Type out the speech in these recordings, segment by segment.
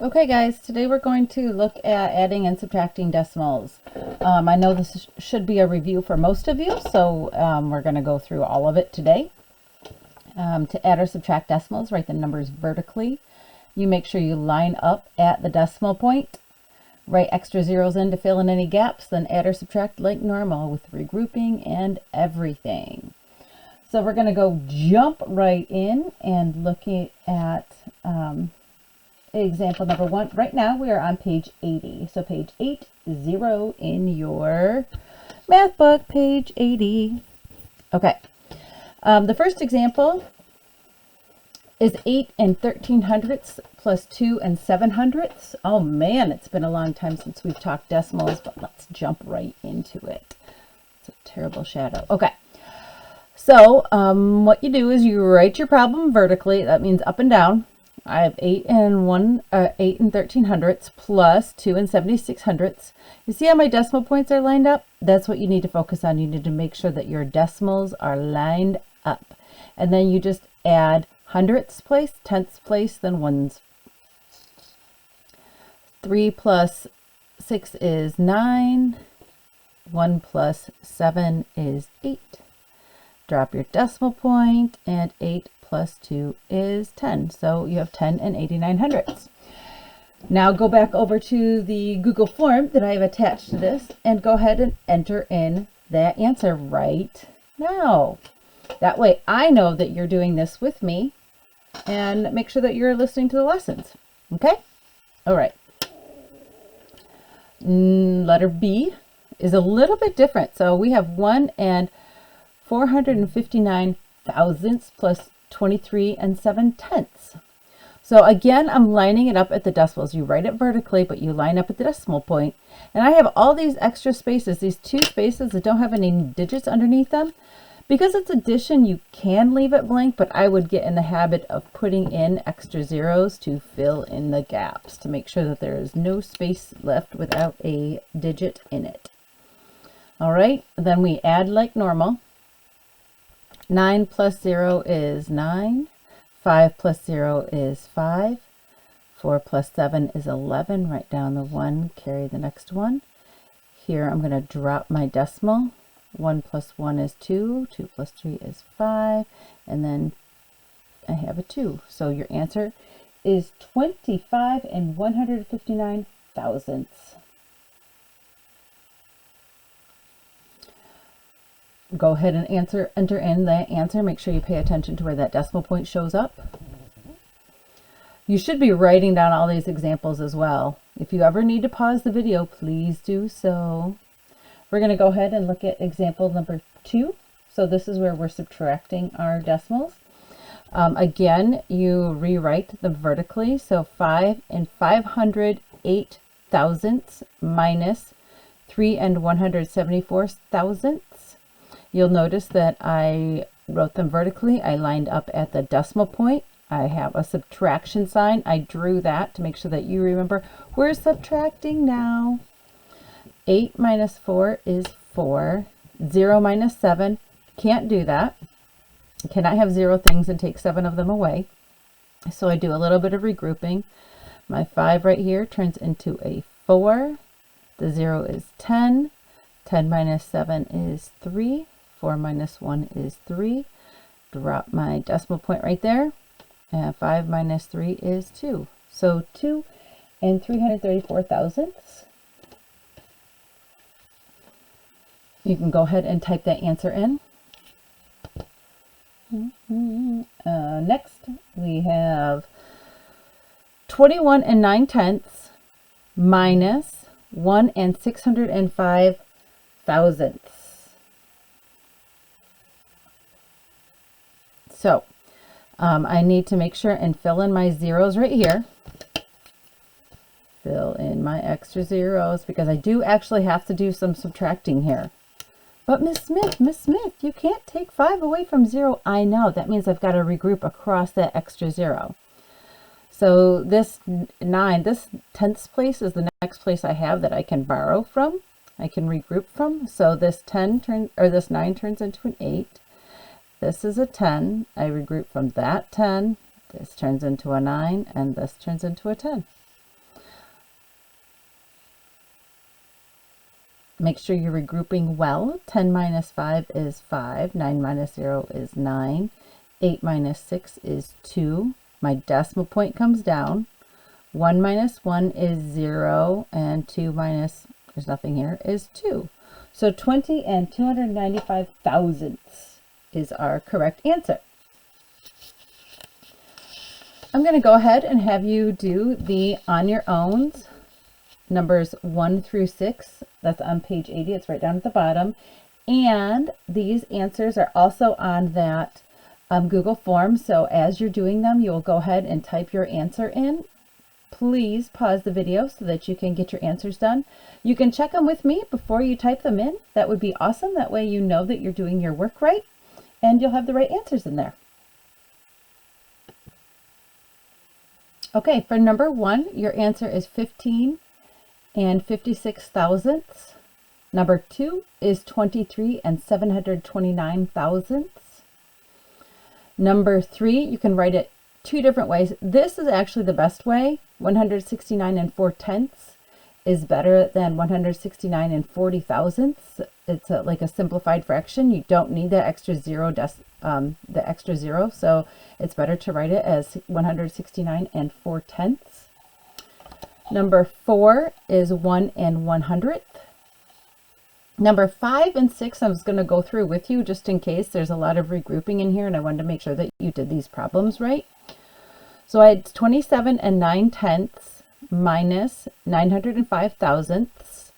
Okay guys, today we're going to look at adding and subtracting decimals. I know this should be a review for most of you, so we're going to go through all of it today. To add or subtract decimals, write the numbers vertically. You make sure you line up at the decimal point. Write extra zeros in to fill in any gaps, then add or subtract like normal with regrouping and everything. So we're going to go jump right in and looking at example number 1. Right now we are on page 80. So page 80 in your math book, page 80. Okay. The first example is 8 and 1300ths plus 2 and 700ths. Oh man, it's been a long time since we've talked decimals, but let's jump right into it. It's a terrible shadow. Okay. So what you do is you write your problem vertically. That means up and down. I have 8 and 1300ths plus 2 and 7600ths. You see how my decimal points are lined up? That's what you need to focus on. You need to make sure that your decimals are lined up. And then you just add hundredths place, tenths place, then ones. 3 plus 6 is 9. 1 plus 7 is 8. Drop your decimal point, and 8 plus 2 is 10. So you have 10 and 8900ths. Now go back over to the Google form that I have attached to this and go ahead and enter in that answer right now. That way I know that you're doing this with me, and make sure that you're listening to the lessons. Okay? All right. Letter B is a little bit different. So we have 1 and 459 thousandths plus 23 and 7/10. So again, I'm lining it up at the decimals. You write it vertically, but you line up at the decimal point. And I have all these extra spaces, these 2 spaces that don't have any digits underneath them. Because it's addition, you can leave it blank, but I would get in the habit of putting in extra zeros to fill in the gaps to make sure that there is no space left without a digit in it. All right, then we add like normal. 9 plus 0 is 9. 5 plus 0 is 5. 4 plus 7 is 11. Write down the 1, carry the next one. Here I'm going to drop my decimal. 1 plus 1 is 2. 2 plus 3 is 5. And then I have a 2. So your answer is 25 and 159 thousandths. Go ahead and enter in that answer. Make sure you pay attention to where that decimal point shows up. You should be writing down all these examples as well. If you ever need to pause the video, please do so. We're going to go ahead and look at example number 2. So this is where we're subtracting our decimals. Again, you rewrite them vertically. So 5 and 508 thousandths minus 3 and 174 thousandths. You'll notice that I wrote them vertically. I lined up at the decimal point. I have a subtraction sign. I drew that to make sure that you remember we're subtracting now. 8 minus 4 is 4. 0 minus 7, can't do that. You cannot have 0 things and take 7 of them away. So I do a little bit of regrouping. My 5 right here turns into a 4. The 0 is 10. 10 minus 7 is 3. 4 minus 1 is 3. Drop my decimal point right there. And 5 minus 3 is 2. So 2 and 334 thousandths. You can go ahead and type that answer in. Next, we have 21 and 9/10ths minus 1 and 605 thousandths. So I need to make sure and fill in my zeros right here. Fill in my extra zeros because I do actually have to do some subtracting here. But Miss Smith, you can't take 5 away from 0. I know. That means I've got to regroup across that extra 0. So this 9, this tenths place is the next place I have that I can borrow from. I can regroup from. So this 9 turns into an 8. This is a 10. I regroup from that 10. This turns into a 9, and this turns into a 10. Make sure you're regrouping well. 10 minus 5 is 5. 9 minus 0 is 9. 8 minus 6 is 2. My decimal point comes down. 1 minus 1 is 0. And 2 minus, there's nothing here, is 2. So 20 and 295 thousandths is our correct answer. I'm going to go ahead and have you do the on your owns, numbers 1 through 6. That's on page 80. It's right down at the bottom. And these answers are also on that Google form. So as you're doing them, you'll go ahead and type your answer in. Please pause the video so that you can get your answers done. You can check them with me before you type them in. That would be awesome. That way you know that you're doing your work right and you'll have the right answers in there. Okay, for number 1, your answer is 15 and 56 thousandths. Number 2 is 23 and 729 thousandths. Number 3, you can write it 2 different ways. This is actually the best way. 169 and 4/10 is better than 169 and 40 thousandths. It's like a simplified fraction. You don't need the extra zero, so it's better to write it as 169 and 4/10. Number 4 is 1 and 100th. Number 5 and 6, I was going to go through with you just in case there's a lot of regrouping in here, and I wanted to make sure that you did these problems right. So I had 27 and 9/10 minus 905 thousandths.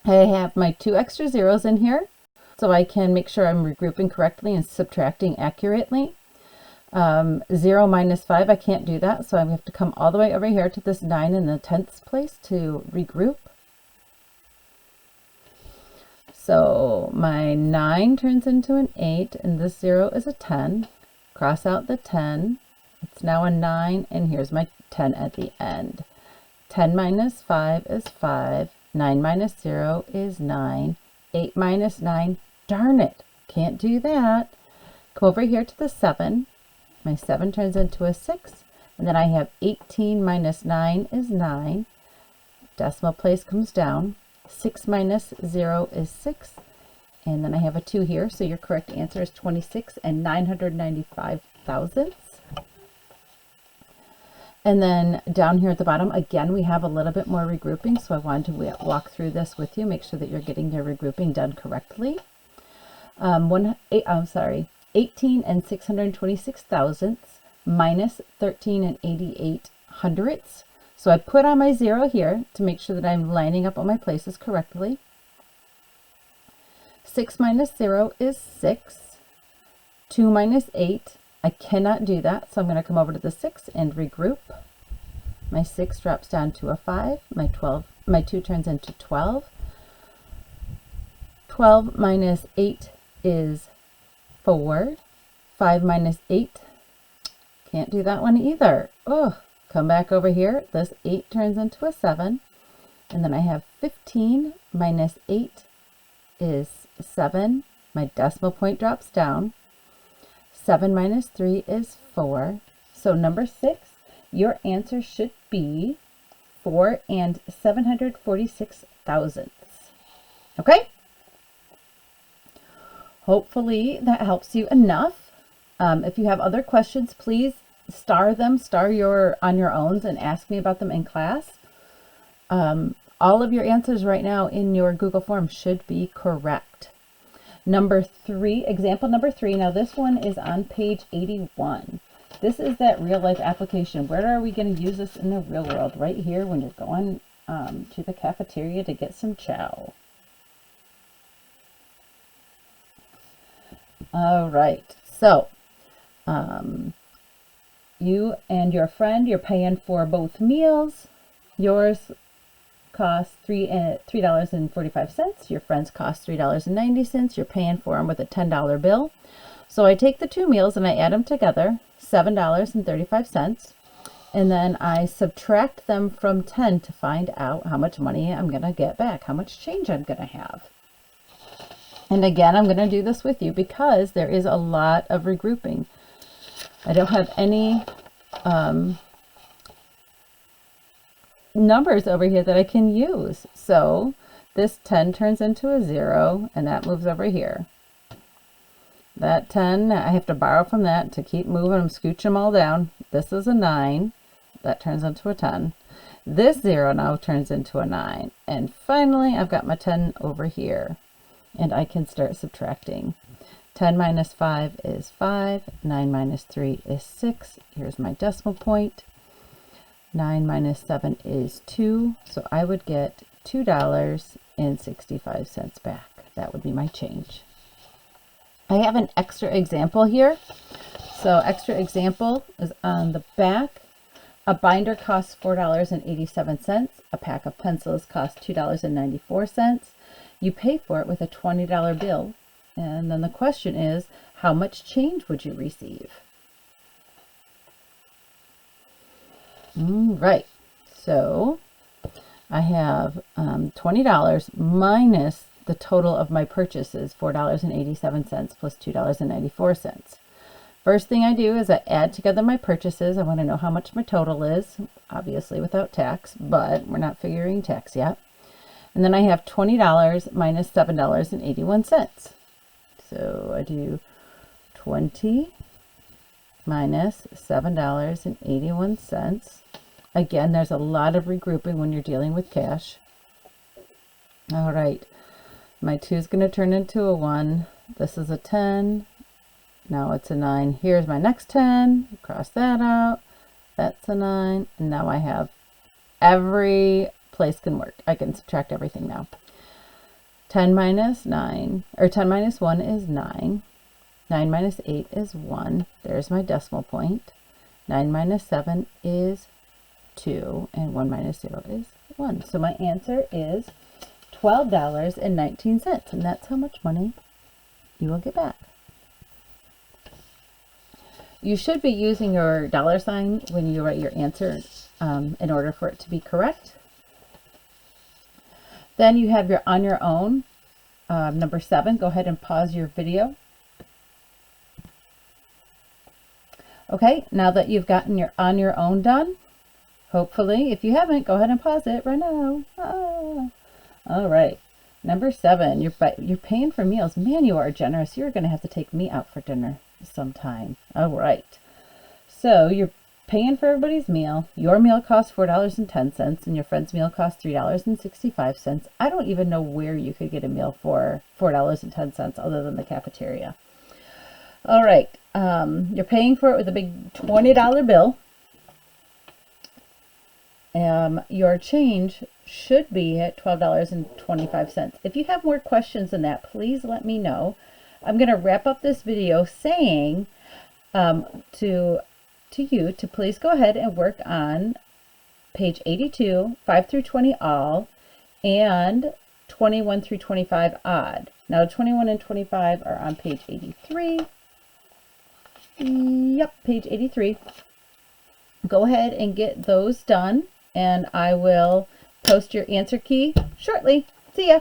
I have my 2 extra zeros in here, so I can make sure I'm regrouping correctly and subtracting accurately. 0 minus 5, I can't do that, so I have to come all the way over here to this 9 in the 10th place to regroup. So my 9 turns into an 8, and this 0 is a 10. Cross out the 10. It's now a 9, and here's my 10 at the end. 10 minus 5 is 5. 9 minus 0 is 9. 8 minus 9, darn it, can't do that. Come over here to the 7. My 7 turns into a 6. And then I have 18 minus 9 is 9. Decimal place comes down. 6 minus 0 is 6. And then I have a 2 here. So your correct answer is 26 and 995 thousandths. And then down here at the bottom, again, we have a little bit more regrouping. So I wanted to walk through this with you. Make sure that you're getting your regrouping done correctly. 18 and 626 thousandths minus 13 and 88 hundredths. So I put on my 0 here to make sure that I'm lining up all my places correctly. 6 minus 0 is 6. 2 minus 8, I cannot do that, so I'm going to come over to the 6 and regroup. My 6 drops down to a 5. My 2 turns into 12. 12 minus 8 is 4. 5 minus 8, can't do that one either. Oh, come back over here. This 8 turns into a 7. And then I have 15 minus 8 is 7. My decimal point drops down. 7 minus 3 is 4. So number 6, your answer should be 4 and 746 thousandths. Okay? Hopefully that helps you enough. If you have other questions, please star your on your own and ask me about them in class. All of your answers right now in your Google form should be correct. Number 3, example number 3. Now this one is on page 81. This is that real life application. Where are we going to use this in the real world? Right here when you're going to the cafeteria to get some chow. All right, so you and your friend, you're paying for both meals. Yours costs $3.45. Your friend's cost $3.90. You're paying for them with a $10 bill. So I take the 2 meals and I add them together, $7.35. And then I subtract them from 10 to find out how much money I'm going to get back, how much change I'm going to have. And again, I'm going to do this with you because there is a lot of regrouping. I don't have any numbers over here that I can use. So this 10 turns into a 0, and that moves over here. That 10, I have to borrow from that to keep moving them, scooch them all down. This is a 9. That turns into a 10. This 0 now turns into a 9. And finally, I've got my 10 over here. And I can start subtracting. 10 minus 5 is 5. 9 minus 3 is 6. Here's my decimal point. 9 minus 7 is 2. So I would get $2.65 back. That would be my change. I have an extra example here. So extra example is on the back. A binder costs $4.87. A pack of pencils costs $2.94. You pay for it with a $20 bill. And then the question is, how much change would you receive? Right. So I have $20 minus the total of my purchases, $4.87 plus $2.94. First thing I do is I add together my purchases. I want to know how much my total is, obviously without tax, but we're not figuring tax yet. And then I have $20 minus $7.81. So I do 20 minus $7.81. Again, there's a lot of regrouping when you're dealing with cash. All right. My 2 is going to turn into a 1. This is a 10. Now it's a 9. Here's my next 10. Cross that out. That's a 9. And now I have every place can work. I can subtract everything now. 10 minus 9, or 10 minus 1 is 9. 9 minus 8 is 1. There's my decimal point. 9 minus 7 is 2. And 1 minus 0 is 1. So my answer is $12.19, and that's how much money you will get back. You should be using your dollar sign when you write your answer in order for it to be correct. Then you have your on your own, number 7. Go ahead and pause your video. Okay, now that you've gotten your on your own done, hopefully, if you haven't, go ahead and pause it right now. All right, number 7, you're paying for meals. Man, you are generous. You're going to have to take me out for dinner sometime. All right, so you're paying for everybody's meal. Your meal costs $4.10, and your friend's meal costs $3.65. I don't even know where you could get a meal for $4.10 other than the cafeteria. All right, you're paying for it with a big $20 bill. Your change should be at $12.25. If you have more questions than that, please let me know. I'm going to wrap up this video saying to you to please go ahead and work on page 82, 5 through 20 all, and 21 through 25 odd. Now 21 and 25 are on page 83. Yep, page 83. Go ahead and get those done, and I will post your answer key shortly. See ya.